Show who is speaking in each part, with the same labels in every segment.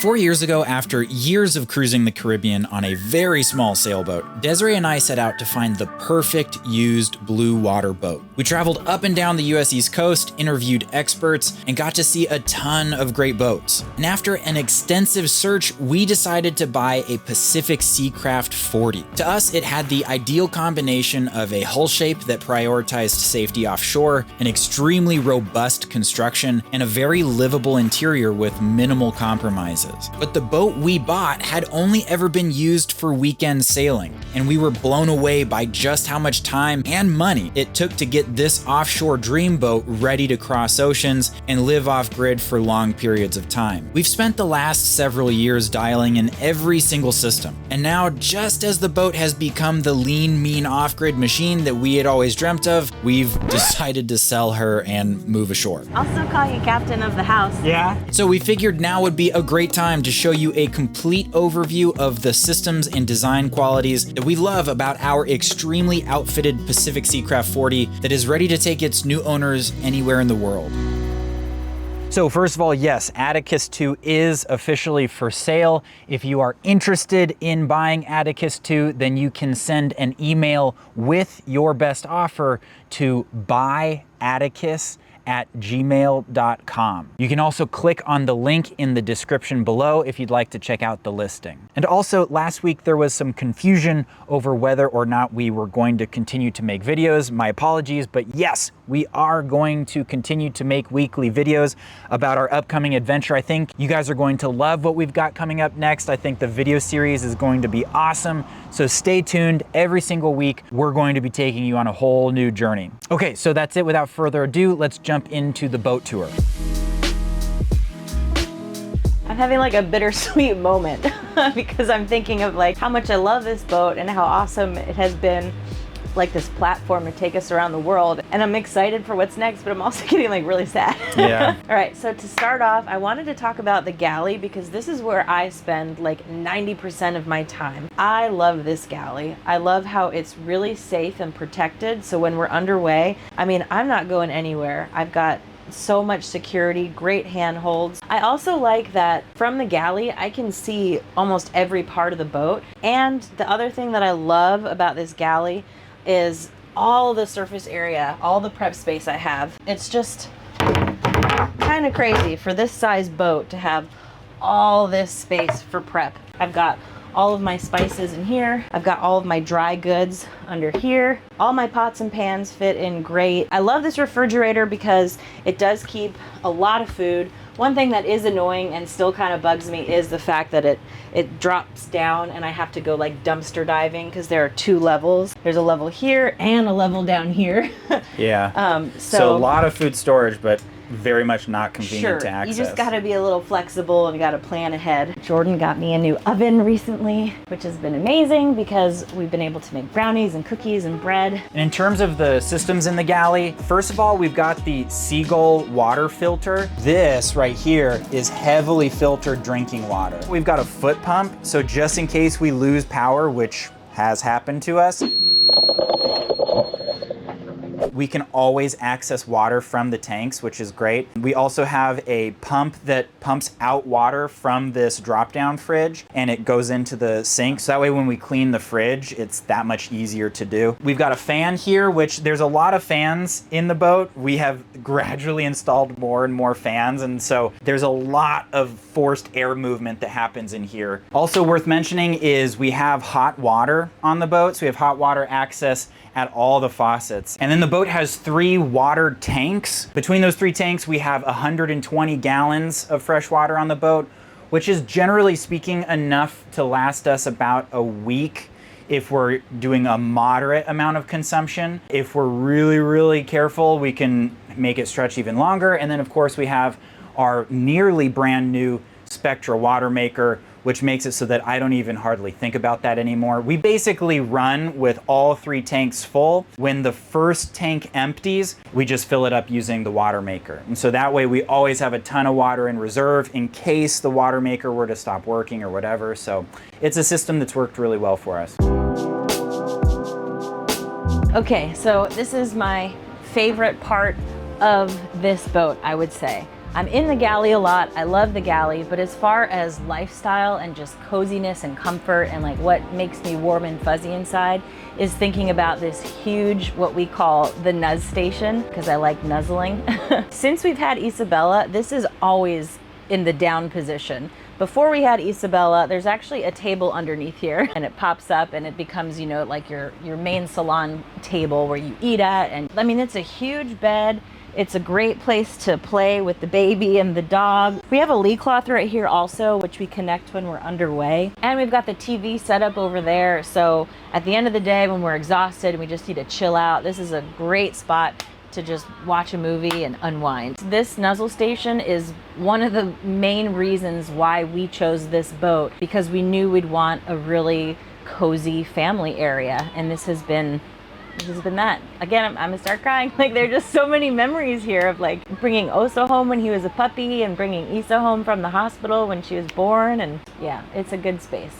Speaker 1: 4 years ago, after years of cruising the Caribbean on a very small sailboat, Desiree and I set out to find the perfect used blue water boat. We traveled up and down the US East Coast, interviewed experts, and got to see a ton of great boats. And after an extensive search, we decided to buy a Pacific Seacraft 40. To us, it had the ideal combination of a hull shape that prioritized safety offshore, an extremely robust construction, and a very livable interior with minimal compromises. But the boat we bought had only ever been used for weekend sailing, and we were blown away by just how much time and money it took to get this offshore dream boat ready to cross oceans and live off-grid for long periods of time. We've spent the last several years dialing in every single system, and now, just as the boat has become the lean, mean off-grid machine that we had always dreamt of, we've decided to sell her and move ashore.
Speaker 2: I'll still call you captain of the house.
Speaker 1: Yeah? So we figured now would be a great time to show you a complete overview of the systems and design qualities that we love about our extremely outfitted Pacific Seacraft 40 that is ready to take its new owners anywhere in the world. So first of all, yes, Atticus 2 is officially for sale. If you are interested in buying Atticus 2, then you can send an email with your best offer to buyatticus@gmail.com. You can also click on the link in the description below if you'd like to check out the listing. And also, last week there was some confusion over whether or not we were going to continue to make videos. My apologies, but yes, we are going to continue to make weekly videos about our upcoming adventure. I think you guys are going to love what we've got coming up next. I think the video series is going to be awesome. So stay tuned. Every single week, we're going to be taking you on a whole new journey. Okay, so that's it. Without further ado, let's jump into the boat tour.
Speaker 2: I'm having like a bittersweet moment because I'm thinking of like how much I love this boat and how awesome it has been, like this platform to take us around the world. And I'm excited for what's next, but I'm also getting like really sad.
Speaker 1: Yeah.
Speaker 2: All right, so to start off, I wanted to talk about the Galley because this is where I spend like 90% of my time. I love this Galley. I love how it's really safe and protected. So when we're underway, I mean, I'm not going anywhere. I've got so much security, great handholds. I also like that from the Galley, I can see almost every part of the boat. And the other thing that I love about this Galley is all the surface area, all the prep space I have. It's just kind of crazy for this size boat to have all this space for prep. I've got all of my spices in here. I've got all of my dry goods under here. All my pots and pans fit in great. I love this refrigerator because it does keep a lot of food. One thing that is annoying and still kind of bugs me is the fact that it drops down and I have to go like dumpster diving because there are two levels. There's a level here and a level down here.
Speaker 1: Yeah. So a lot of food storage, but very much not convenient to access.
Speaker 2: You just got to be a little flexible and you got to plan ahead. Jordan got me a new oven recently, which has been amazing because we've been able to make brownies and cookies and bread.
Speaker 1: And in terms of the systems in the Galley, first of all, we've got the Seagull water filter. This right here is heavily filtered drinking water. We've got a foot pump, so just in case we lose power, which has happened to us, we can always access water from the tanks, which is great. We also have a pump that pumps out water from this drop-down fridge and it goes into the sink. So that way when we clean the fridge, it's that much easier to do. We've got a fan here, which there's a lot of fans in the boat. We have gradually installed more and more fans, and so there's a lot of forced air movement that happens in here. Also worth mentioning is we have hot water on the boat, so we have hot water access at all the faucets. And then the boat has 3 water tanks. Between those 3 tanks, we have 120 gallons of fresh water on the boat, which is generally speaking enough to last us about a week if we're doing a moderate amount of consumption. If we're really, really careful, we can make it stretch even longer. And then of course we have our nearly brand new Spectra water maker, which makes it so that I don't even hardly think about that anymore. We basically run with all 3 tanks full. When the first tank empties, we just fill it up using the water maker. And so that way we always have a ton of water in reserve in case the water maker were to stop working or whatever. So it's a system that's worked really well for us.
Speaker 2: Okay, so this is my favorite part of this boat, I would say. I'm in the Galley a lot. I love the Galley, but as far as lifestyle and just coziness and comfort and like what makes me warm and fuzzy inside is thinking about this huge, what we call the Nuzz station, because I like nuzzling. Since we've had Isabella, this is always in the down position. Before we had Isabella, there's actually a table underneath here and it pops up and it becomes, you know, like your main salon table where you eat at. And I mean, it's a huge bed. It's a great place to play with the baby and the dog. We have a lee cloth right here also, which we connect when we're underway. And we've got the TV set up over there. So at the end of the day, when we're exhausted and we just need to chill out, this is a great spot to just watch a movie and unwind. This nuzzle station is one of the main reasons why we chose this boat, because we knew we'd want a really cozy family area. And this has been that. Again, I'm gonna start crying. Like, there are just so many memories here of like bringing Oso home when he was a puppy and bringing Isa home from the hospital when she was born. And yeah, it's a good space.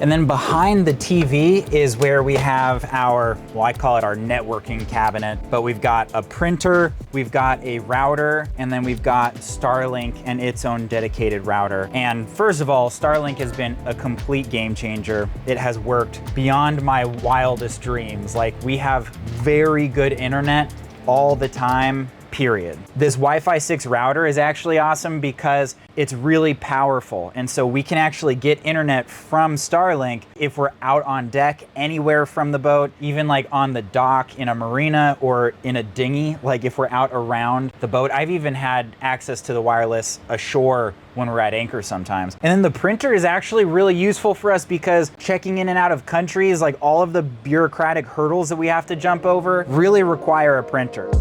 Speaker 1: And then behind the TV is where we have our, well, I call it our networking cabinet, but we've got a printer, we've got a router, and then we've got Starlink and its own dedicated router. And first of all, Starlink has been a complete game changer. It has worked beyond my wildest dreams. Like, we have very good internet all the time, period. This Wi-Fi 6 router is actually awesome because it's really powerful. And so we can actually get internet from Starlink if we're out on deck anywhere from the boat, even like on the dock in a marina or in a dinghy, like if we're out around the boat. I've even had access to the wireless ashore when we're at anchor sometimes. And then the printer is actually really useful for us because checking in and out of countries, like all of the bureaucratic hurdles that we have to jump over really require a printer.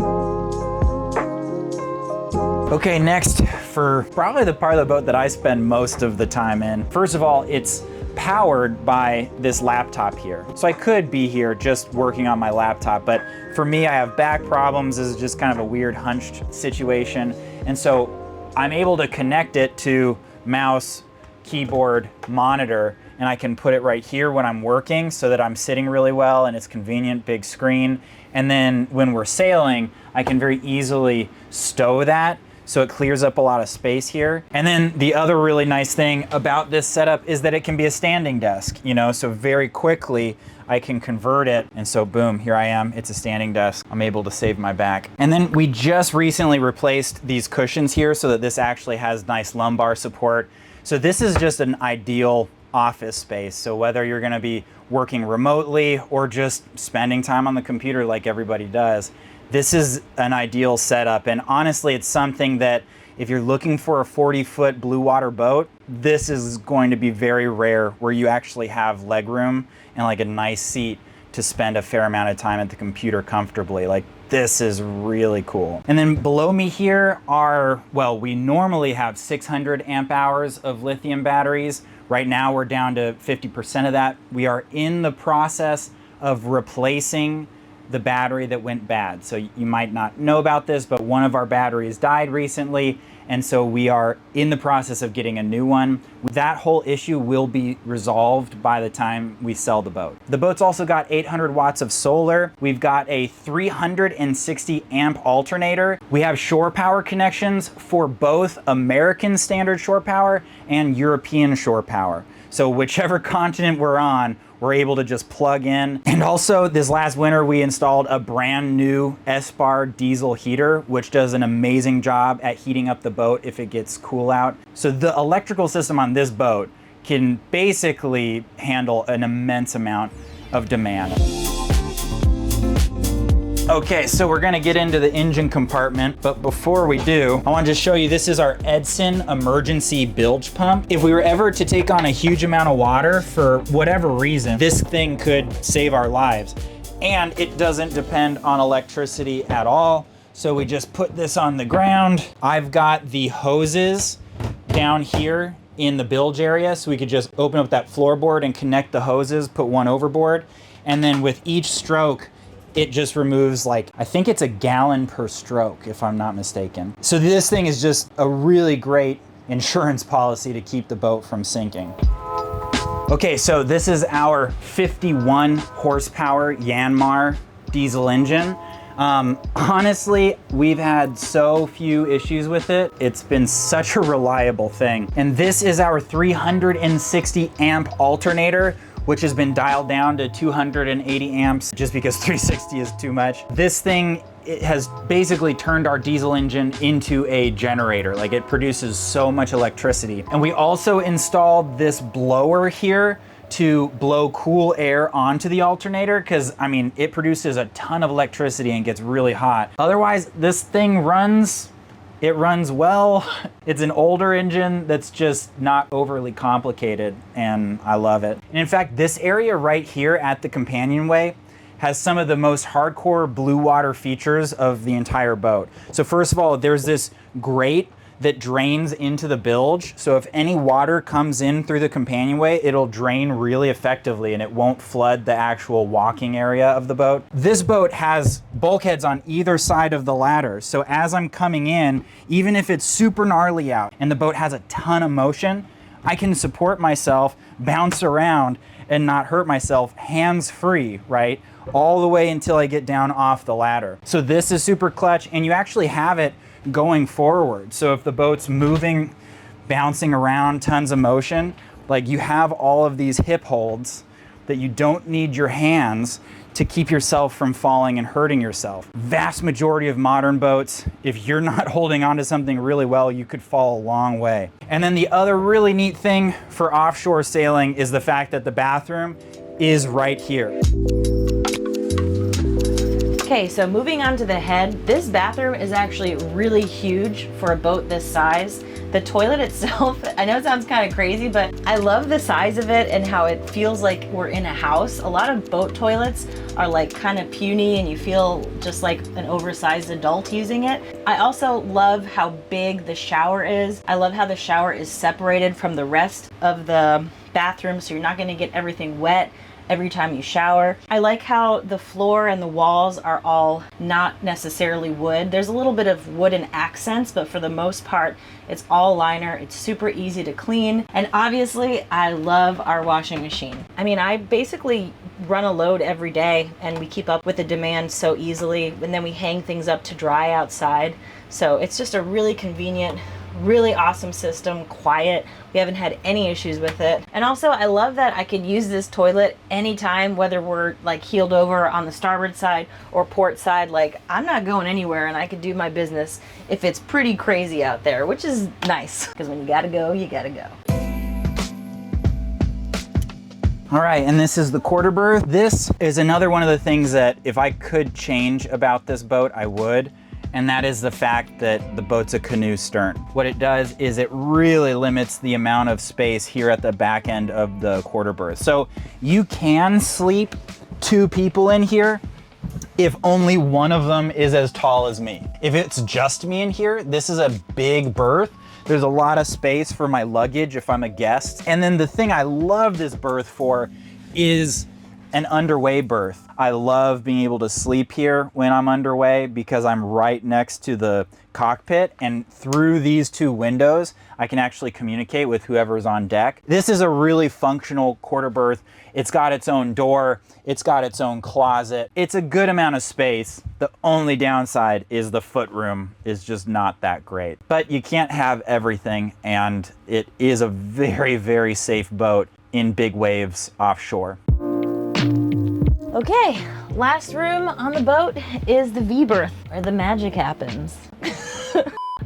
Speaker 1: Okay, next, for probably the part of the boat that I spend most of the time in. First of all, it's powered by this laptop here. So I could be here just working on my laptop, but for me, I have back problems. This is just kind of a weird hunched situation. And so I'm able to connect it to mouse, keyboard, monitor, and I can put it right here when I'm working so that I'm sitting really well and it's convenient, big screen. And then when we're sailing, I can very easily stow that, so it clears up a lot of space here. And then the other really nice thing about this setup is that it can be a standing desk, you know, so very quickly I can convert it. And so boom, here I am, it's a standing desk. I'm able to save my back. And then we just recently replaced these cushions here so that this actually has nice lumbar support. So this is just an ideal office space. So whether you're gonna be working remotely or just spending time on the computer like everybody does, this is an ideal setup. And honestly, it's something that if you're looking for a 40-foot Bluewater boat, this is going to be very rare where you actually have legroom and like a nice seat to spend a fair amount of time at the computer comfortably. Like, this is really cool. And then below me here are, well, we normally have 600 amp hours of lithium batteries. Right now we're down to 50% of that. We are in the process of replacing the battery that went bad. So you might not know about this, but one of our batteries died recently, and so we are in the process of getting a new one. That whole issue will be resolved by the time we sell the boat. The boat's also got 800 watts of solar. We've got a 360 amp alternator. We have shore power connections for both American standard shore power and European shore power. So whichever continent we're on, we're able to just plug in. And also this last winter, we installed a brand new S-Bar diesel heater, which does an amazing job at heating up the boat if it gets cool out. So the electrical system on this boat can basically handle an immense amount of demand. Okay, so we're gonna get into the engine compartment, but before we do, I wanna just show you, this is our Edson emergency bilge pump. If we were ever to take on a huge amount of water for whatever reason, this thing could save our lives. And it doesn't depend on electricity at all. So we just put this on the ground. I've got the hoses down here in the bilge area, so we could just open up that floorboard and connect the hoses, put one overboard. And then with each stroke, it just removes, like, I think it's a gallon per stroke, if I'm not mistaken. So this thing is just a really great insurance policy to keep the boat from sinking. Okay, so this is our 51 horsepower Yanmar diesel engine. Honestly, we've had so few issues with it. It's been such a reliable thing. And this is our 360 amp alternator, which has been dialed down to 280 amps just because 360 is too much. This thing, it has basically turned our diesel engine into a generator. Like, it produces so much electricity. And we also installed this blower here to blow cool air onto the alternator, because I mean, it produces a ton of electricity and gets really hot. Otherwise, this thing runs, it runs well. It's an older engine that's just not overly complicated, and I love it. And in fact, this area right here at the companionway has some of the most hardcore Bluewater features of the entire boat. So first of all, there's this grate that drains into the bilge. So if any water comes in through the companionway, it'll drain really effectively and it won't flood the actual walking area of the boat. This boat has bulkheads on either side of the ladder. So as I'm coming in, even if it's super gnarly out and the boat has a ton of motion, I can support myself, bounce around, and not hurt myself hands-free, right? All the way until I get down off the ladder. So this is super clutch, and you actually have it going forward. So if the boat's moving, bouncing around, tons of motion, like, you have all of these hip holds that you don't need your hands to keep yourself from falling and hurting yourself. Vast majority of modern boats, if you're not holding onto something really well, you could fall a long way. And then the other really neat thing for offshore sailing is the fact that the bathroom is right here.
Speaker 2: Okay, so moving on to the head, this bathroom is actually really huge for a boat this size. The toilet itself, I know it sounds kind of crazy, but I love the size of it and how it feels like we're in a house. A lot of boat toilets are like kind of puny and you feel just like an oversized adult using it. I also love how big the shower is. I love how the shower is separated from the rest of the bathroom, so you're not going to get everything wet every time you shower. I like how the floor and the walls are all not necessarily wood. There's a little bit of wooden accents, but for the most part, it's all liner. It's super easy to clean. And obviously, I love our washing machine. I mean, I basically run a load every day and we keep up with the demand so easily, and then we hang things up to dry outside. So it's just a really convenient, really awesome system, quiet. We haven't had any issues with it. And also, I love that I can use this toilet anytime, whether we're like heeled over on the starboard side or port side. Like, I'm not going anywhere and I can do my business if it's pretty crazy out there, which is nice, because when you gotta go, you gotta go.
Speaker 1: All right, and this is the quarter berth. This is another one of the things that if I could change about this boat, I would. And that is the fact that the boat's a canoe stern. What it does is it really limits the amount of space here at the back end of the quarter berth. So you can sleep 2 people in here if only one of them is as tall as me. If it's just me in here, this is a big berth. There's a lot of space for my luggage if I'm a guest. And then the thing I love this berth for is an underway berth. I love being able to sleep here when I'm underway because I'm right next to the cockpit, and through these 2 windows, I can actually communicate with whoever's on deck. This is a really functional quarter berth. It's got its own door. It's got its own closet. It's a good amount of space. The only downside is the footroom is just not that great. But you can't have everything, and it is a very, very safe boat in big waves offshore.
Speaker 2: Okay, last room on the boat is the V-berth, where the magic happens.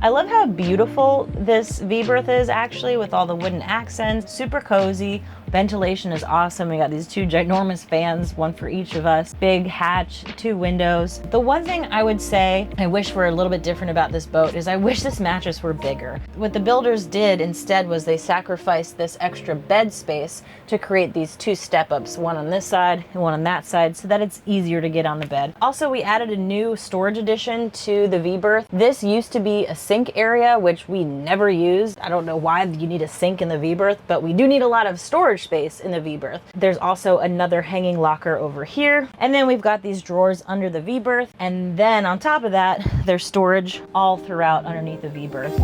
Speaker 2: I love how beautiful this V-berth is, actually, with all the wooden accents. Super cozy. Ventilation is awesome. We got these 2 ginormous fans, one for each of us. Big hatch, 2 windows. The one thing I would say I wish were a little bit different about this boat is I wish this mattress were bigger. What the builders did instead was they sacrificed this extra bed space to create these 2 step-ups, one on this side and one on that side, so that it's easier to get on the bed. Also, we added a new storage addition to the V-berth. This used to be a sink area, which we never used. I don't know why you need a sink in the V-berth, but we do need a lot of storage space in the V-berth. There's also another hanging locker over here. And then we've got these drawers under the V-berth. And then on top of that, there's storage all throughout underneath the V-berth.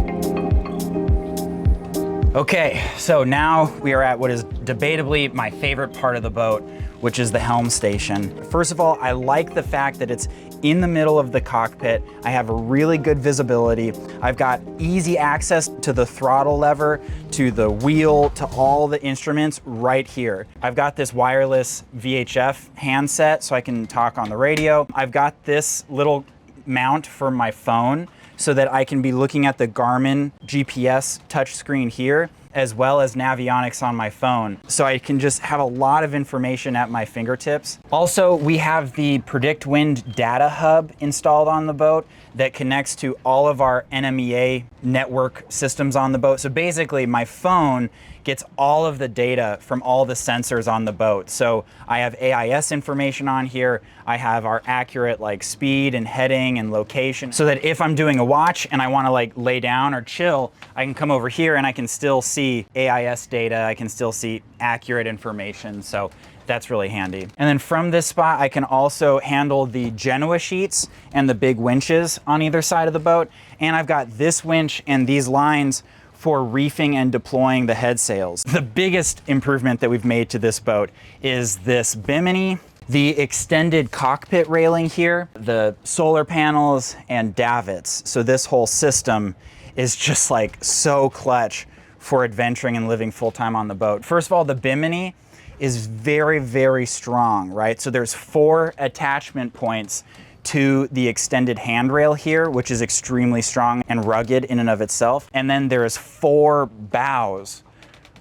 Speaker 1: Okay, so now we are at what is debatably my favorite part of the boat, which is the helm station. First of all, I like the fact that it's in the middle of the cockpit. I have a really good visibility. I've got easy access to the throttle lever, to the wheel, to all the instruments right here. I've got this wireless VHF handset so I can talk on the radio. I've got this little mount for my phone so that I can be looking at the Garmin GPS touchscreen here, as well as Navionics on my phone. So I can just have a lot of information at my fingertips. Also, we have the Predict Wind data hub installed on the boat that connects to all of our NMEA network systems on the boat. So basically, my phone gets all of the data from all the sensors on the boat. So I have AIS information on here. I have our accurate like speed and heading and location, so that if I'm doing a watch and I want to like lay down or chill, I can come over here and I can still see AIS data. I can still see accurate information. So that's really handy. And then from this spot, I can also handle the Genoa sheets and the big winches on either side of the boat. And I've got this winch and these lines for reefing and deploying the head sails. The biggest improvement that we've made to this boat is this bimini, the extended cockpit railing here, the solar panels and davits. So this whole system is just like so clutch for adventuring and living full-time on the boat. First of all, the bimini is very, very strong, right? So there's 4 attachment points to the extended handrail here, which is extremely strong and rugged in and of itself. And then there's 4 bows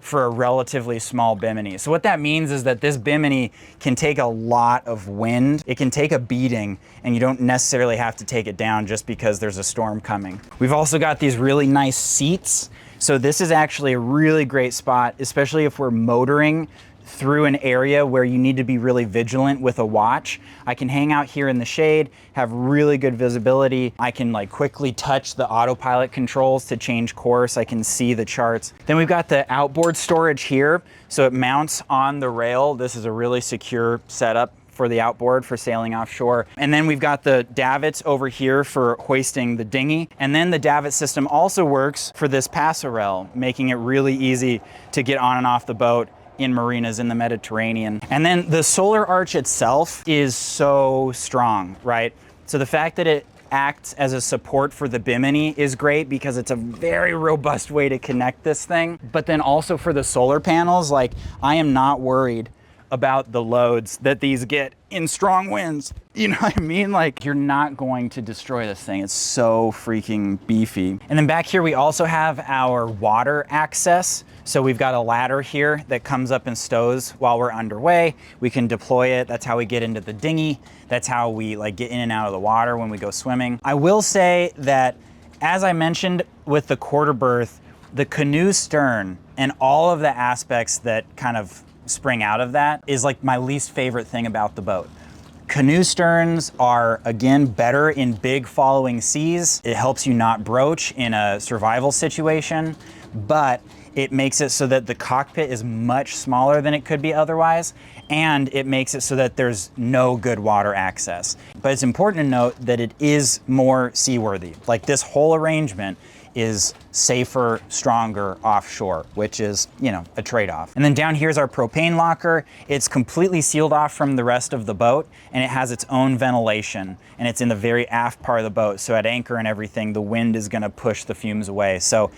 Speaker 1: for a relatively small bimini. So what that means is that this bimini can take a lot of wind. It can take a beating, and you don't necessarily have to take it down just because there's a storm coming. We've also got these really nice seats. So this is actually a really great spot, especially if we're motoring through an area where you need to be really vigilant with a watch. I can hang out here in the shade, have really good visibility. I can like quickly touch the autopilot controls to change course. I can see the charts. Then we've got the outboard storage here. So it mounts on the rail. This is a really secure setup for the outboard for sailing offshore. And then we've got the davits over here for hoisting the dinghy. And then the davit system also works for this passerelle, making it really easy to get on and off the boat in marinas in the Mediterranean. And then the solar arch itself is so strong, right? So the fact that it acts as a support for the bimini is great because it's a very robust way to connect this thing. But then also for the solar panels, like I am not worried about the loads that these get in strong winds. You know what I mean? Like you're not going to destroy this thing. It's so freaking beefy. And then back here, we also have our water access. So we've got a ladder here that comes up and stows while we're underway. We can deploy it. That's how we get into the dinghy. That's how we like get in and out of the water when we go swimming. I will say that, as I mentioned with the quarter berth, the canoe stern and all of the aspects that kind of spring out of that is like my least favorite thing about the boat. Canoe sterns are, again, better in big following seas. It helps you not broach in a survival situation, but it makes it so that the cockpit is much smaller than it could be otherwise, and it makes it so that there's no good water access. But it's important to note that it is more seaworthy. Like this whole arrangement is safer, stronger offshore, which is, you know, a trade-off. And then down here is our propane locker. It's completely sealed off from the rest of the boat, and it has its own ventilation, and it's in the very aft part of the boat. So at anchor and everything, the wind is gonna push the fumes away. So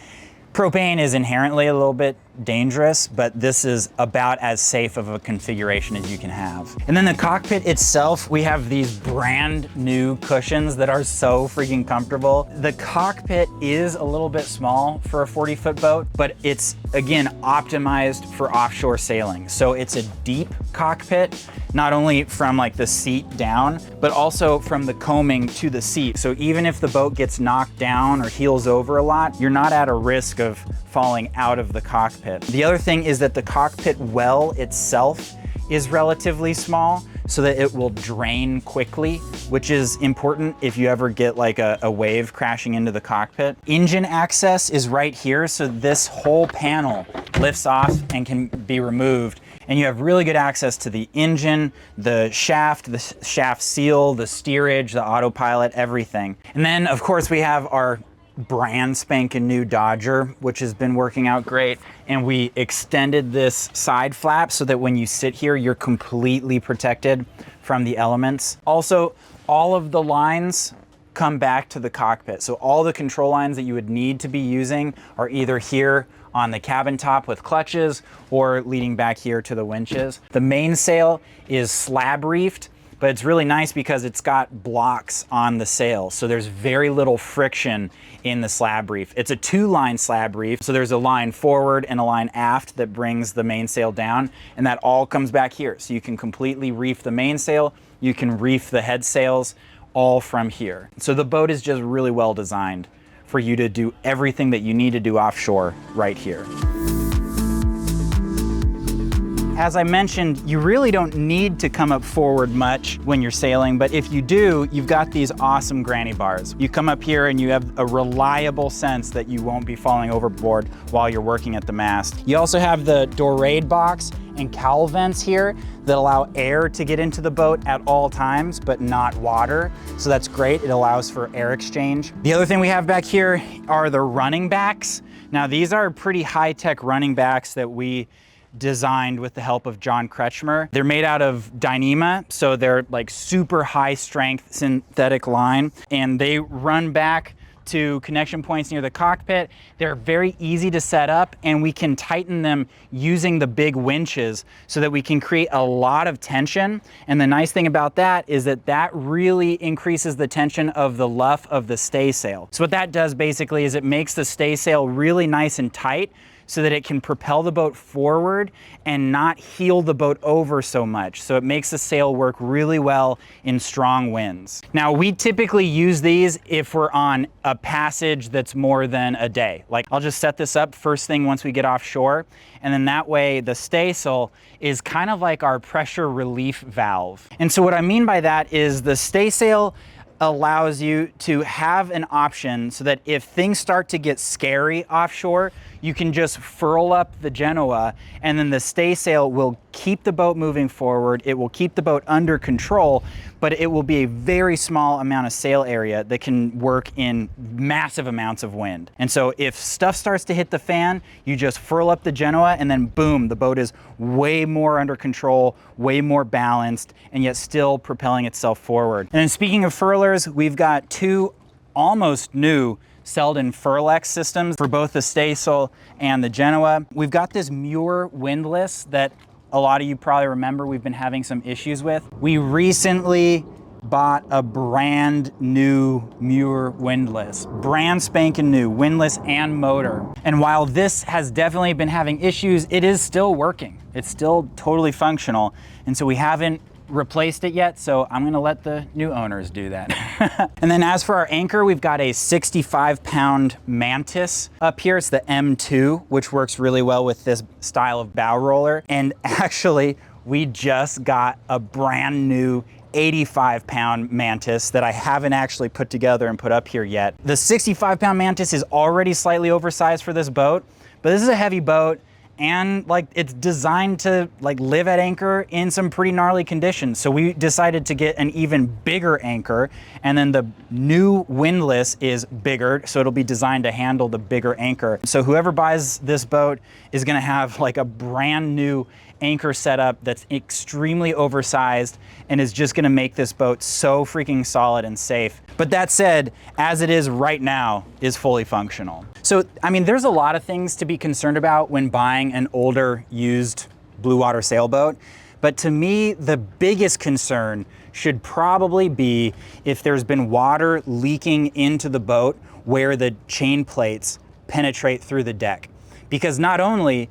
Speaker 1: propane is inherently a little bit dangerous, but this is about as safe of a configuration as you can have. And then the cockpit itself, we have these brand new cushions that are so freaking comfortable. The cockpit is a little bit small for a 40-foot boat, but it's, again, optimized for offshore sailing. So it's a deep cockpit, not only from like the seat down, but also from the coaming to the seat. So even if the boat gets knocked down or heels over a lot, you're not at a risk of falling out of the cockpit. The other thing is that the cockpit well itself is relatively small so that it will drain quickly, which is important if you ever get like a wave crashing into the cockpit. Engine access is right here, so this whole panel lifts off and can be removed. And you have really good access to the engine, the shaft seal, the steerage, the autopilot, everything. And then of course we have our brand spanking new Dodger, which has been working out great. And we extended this side flap so that when you sit here, you're completely protected from the elements. Also, all of the lines come back to the cockpit. So all the control lines that you would need to be using are either here on the cabin top with clutches or leading back here to the winches. The mainsail is slab reefed, but it's really nice because it's got blocks on the sail. So there's very little friction in the slab reef. It's a 2-line slab reef. So there's a line forward and a line aft that brings the mainsail down, and that all comes back here. So you can completely reef the mainsail, you can reef the head sails, all from here. So the boat is just really well designed for you to do everything that you need to do offshore right here. As I mentioned, you really don't need to come up forward much when you're sailing, but if you do, you've got these awesome granny bars. You come up here and you have a reliable sense that you won't be falling overboard while you're working at the mast. You also have the dorade box and cowl vents here that allow air to get into the boat at all times, but not water. So that's great. It allows for air exchange. The other thing we have back here are the running backs. Now, these are pretty high-tech running backs that we designed with the help of John Kretschmer. They're made out of Dyneema, so they're like super high strength synthetic line, and they run back to connection points near the cockpit. They're very easy to set up, and we can tighten them using the big winches so that we can create a lot of tension. And the nice thing about that is that that really increases the tension of the luff of the staysail. So what that does basically is it makes the staysail really nice and tight so that it can propel the boat forward and not heel the boat over so much. So it makes the sail work really well in strong winds. Now, we typically use these if we're on a passage that's more than a day. Like, I'll just set this up first thing once we get offshore, and then that way the staysail is kind of like our pressure relief valve. And so what I mean by that is the staysail allows you to have an option so that if things start to get scary offshore, you can just furl up the Genoa, and then the staysail will keep the boat moving forward. It will keep the boat under control, but it will be a very small amount of sail area that can work in massive amounts of wind. And so if stuff starts to hit the fan, you just furl up the Genoa, and then boom, the boat is way more under control, way more balanced, and yet still propelling itself forward. And then speaking of furlers, we've got 2 almost new Selden Furlex systems for both the staysail and the Genoa. We've got this Muir windlass that a lot of you probably remember we've been having some issues with. We recently bought a brand new Muir windlass, brand spanking new windlass and motor. And while this has definitely been having issues, it is still working. It's still totally functional. And so we haven't replaced it yet, so I'm gonna let the new owners do that. And then as for our anchor, we've got a 65-pound Mantis up here. It's the M2, which works really well with this style of bow roller. And actually, we just got a brand new 85-pound Mantis that I haven't actually put together and put up here yet. The 65-pound Mantis is already slightly oversized for this boat, but this is a heavy boat, and like it's designed to like live at anchor in some pretty gnarly conditions. So we decided to get an even bigger anchor, and then the new windlass is bigger, so it'll be designed to handle the bigger anchor. So whoever buys this boat is gonna have like a brand new anchor setup that's extremely oversized and is just gonna make this boat so freaking solid and safe. But that said, as it is right now, is fully functional. So, I mean, there's a lot of things to be concerned about when buying an older, used Bluewater sailboat. But to me, the biggest concern should probably be if there's been water leaking into the boat where the chain plates penetrate through the deck. Because not only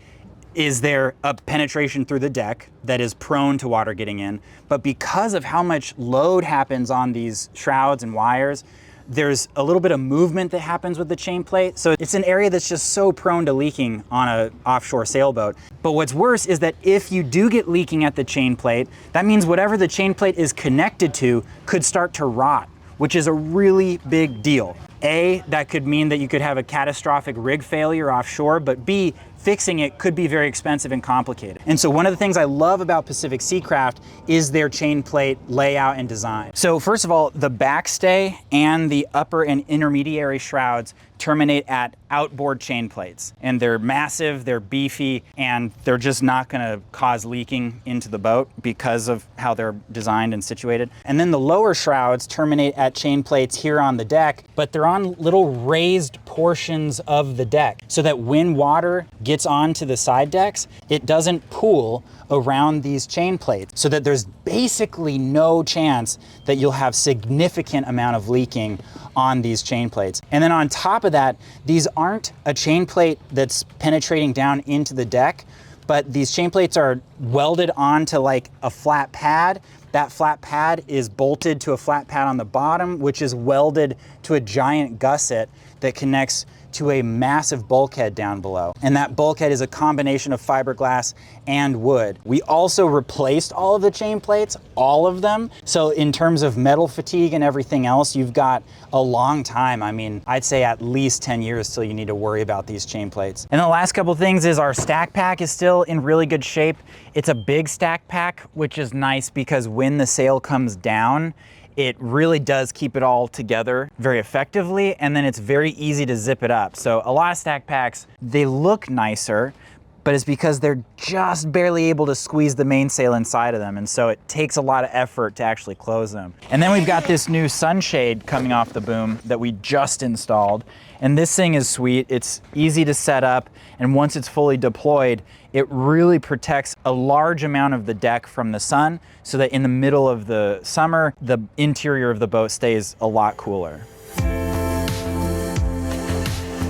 Speaker 1: is there a penetration through the deck that is prone to water getting in, but because of how much load happens on these shrouds and wires, there's a little bit of movement that happens with the chain plate. So it's an area that's just so prone to leaking on an offshore sailboat. But what's worse is that if you do get leaking at the chain plate, that means whatever the chain plate is connected to could start to rot, which is a really big deal. A, that could mean that you could have a catastrophic rig failure offshore, but B, fixing it could be very expensive and complicated. And so one of the things I love about Pacific Seacraft is their chain plate layout and design. So first of all, the backstay and the upper and intermediary shrouds terminate at outboard chain plates. And they're massive, they're beefy, and they're just not gonna cause leaking into the boat because of how they're designed and situated. And then the lower shrouds terminate at chain plates here on the deck, but they're on little raised portions of the deck so that when water gets onto the side decks, it doesn't pool around these chain plates, so that there's basically no chance that you'll have significant amount of leaking on these chain plates. And then on top of that, these aren't a chain plate that's penetrating down into the deck, but these chain plates are welded onto like a flat pad. That flat pad is bolted to a flat pad on the bottom, which is welded to a giant gusset that connects to a massive bulkhead down below. And that bulkhead is a combination of fiberglass and wood. We also replaced all of the chain plates, all of them. So in terms of metal fatigue and everything else, you've got a long time. I mean, I'd say at least 10 years till you need to worry about these chain plates. And the last couple things is our stack pack is still in really good shape. It's a big stack pack, which is nice because when the sail comes down, it really does keep it all together very effectively, and then it's very easy to zip it up. So a lot of stack packs, they look nicer, but it's because they're just barely able to squeeze the mainsail inside of them, and so it takes a lot of effort to actually close them. And then we've got this new sunshade coming off the boom that we just installed, and this thing is sweet. It's easy to set up, and once it's fully deployed, it really protects a large amount of the deck from the sun, so that in the middle of the summer, the interior of the boat stays a lot cooler.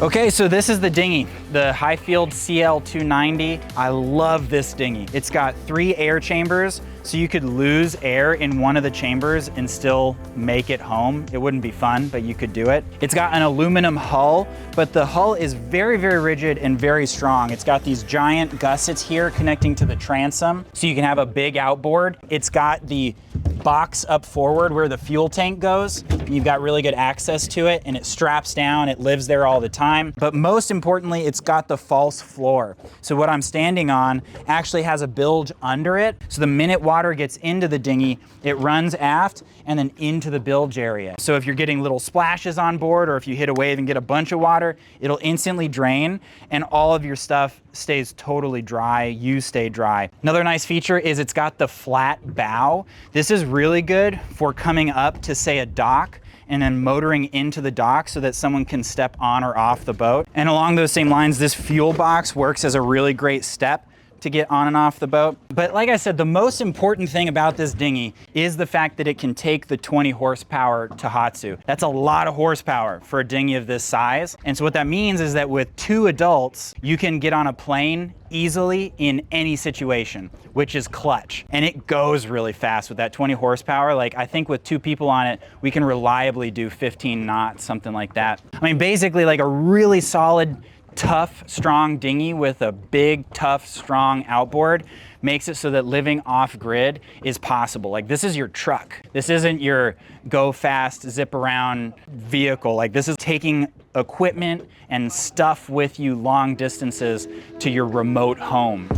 Speaker 1: Okay, so this is the dinghy, the Highfield CL290. I love this dinghy. It's got 3 air chambers, so you could lose air in one of the chambers and still make it home. It wouldn't be fun, but you could do it. It's got an aluminum hull, but the hull is very, very rigid and very strong. It's got these giant gussets here connecting to the transom, so you can have a big outboard. It's got the box up forward where the fuel tank goes. You've got really good access to it, and it straps down, it lives there all the time. But most importantly, it's got the false floor. So what I'm standing on actually has a bilge under it. So the minute water gets into the dinghy, it runs aft and then into the bilge area. So if you're getting little splashes on board, or if you hit a wave and get a bunch of water, it'll instantly drain, and all of your stuff stays totally dry. You stay dry. Another nice feature is it's got the flat bow. This is really good for coming up to, say, a dock and then motoring into the dock so that someone can step on or off the boat. And along those same lines, this fuel box works as a really great step to get on and off the boat. But like I said, the most important thing about this dinghy is the fact that it can take the 20 horsepower Tohatsu. That's a lot of horsepower for a dinghy of this size. And so what that means is that with 2 adults, you can get on a plane easily in any situation, which is clutch. And it goes really fast with that 20 horsepower. Like, I think with 2 people on it, we can reliably do 15 knots, something like that. I mean, basically like a really solid, tough, strong dinghy with a big, tough, strong outboard makes it so that living off grid is possible. Like, this is your truck. This isn't your go fast, zip around vehicle. Like, this is taking equipment and stuff with you long distances to your remote home.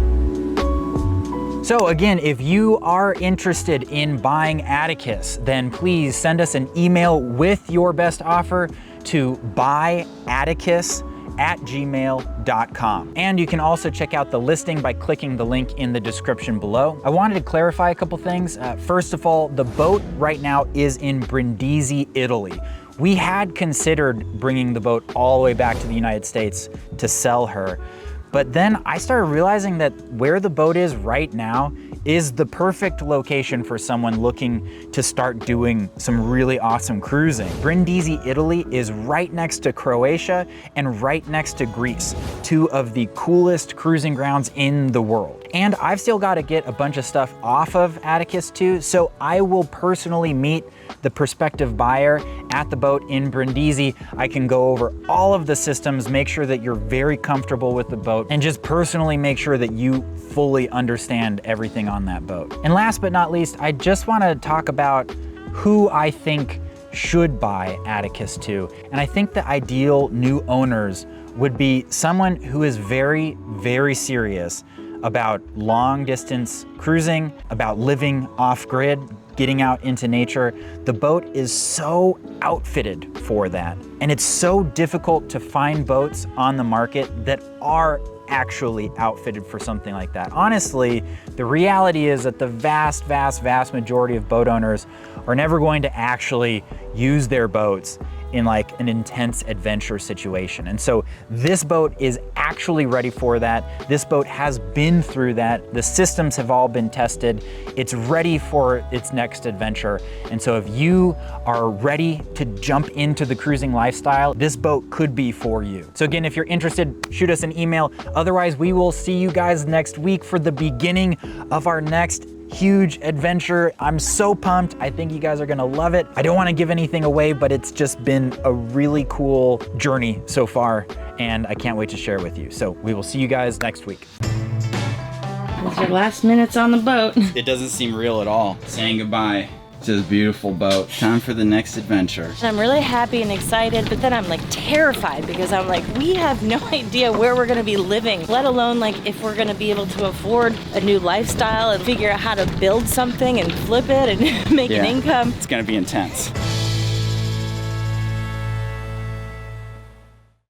Speaker 1: So again, if you are interested in buying Atticus, then please send us an email with your best offer to buyatticus@gmail.com. And you can also check out the listing by clicking the link in the description below. I wanted to clarify a couple things. First of all, the boat right now is in Brindisi, Italy. We had considered bringing the boat all the way back to the United States to sell her. But then I started realizing that where the boat is right now is the perfect location for someone looking to start doing some really awesome cruising. Brindisi, Italy is right next to Croatia and right next to Greece, 2 of the coolest cruising grounds in the world. And I've still got to get a bunch of stuff off of Atticus too, so I will personally meet the prospective buyer at the boat in Brindisi. I can go over all of the systems, make sure that you're very comfortable with the boat, and just personally make sure that you fully understand everything on that boat. And last but not least, I just want to talk about who I think should buy Atticus to. And I think the ideal new owners would be someone who is very, very serious about long distance cruising, about living off grid, getting out into nature. The boat is so outfitted for that. And it's so difficult to find boats on the market that are actually outfitted for something like that. Honestly, the reality is that the vast, vast, vast majority of boat owners are never going to actually use their boats in like an intense adventure situation. And so this boat is actually ready for that. This boat has been through that. The systems have all been tested. It's ready for its next adventure. And so if you are ready to jump into the cruising lifestyle, this boat could be for you. So again, if you're interested, shoot us an email. Otherwise, we will see you guys next week for the beginning of our next huge adventure. I'm so pumped. I think you guys are gonna love it. I don't wanna give anything away, but it's just been a really cool journey so far, and I can't wait to share with you. So we will see you guys next week.
Speaker 2: These are last minutes on the boat.
Speaker 3: It doesn't seem real at all. Saying goodbye to this beautiful boat. Time for the next adventure.
Speaker 2: I'm really happy and excited, but then I'm like terrified because I'm like, we have no idea where we're gonna be living, let alone like if we're gonna be able to afford a new lifestyle and figure out how to build something and flip it and make an income.
Speaker 3: It's gonna be intense.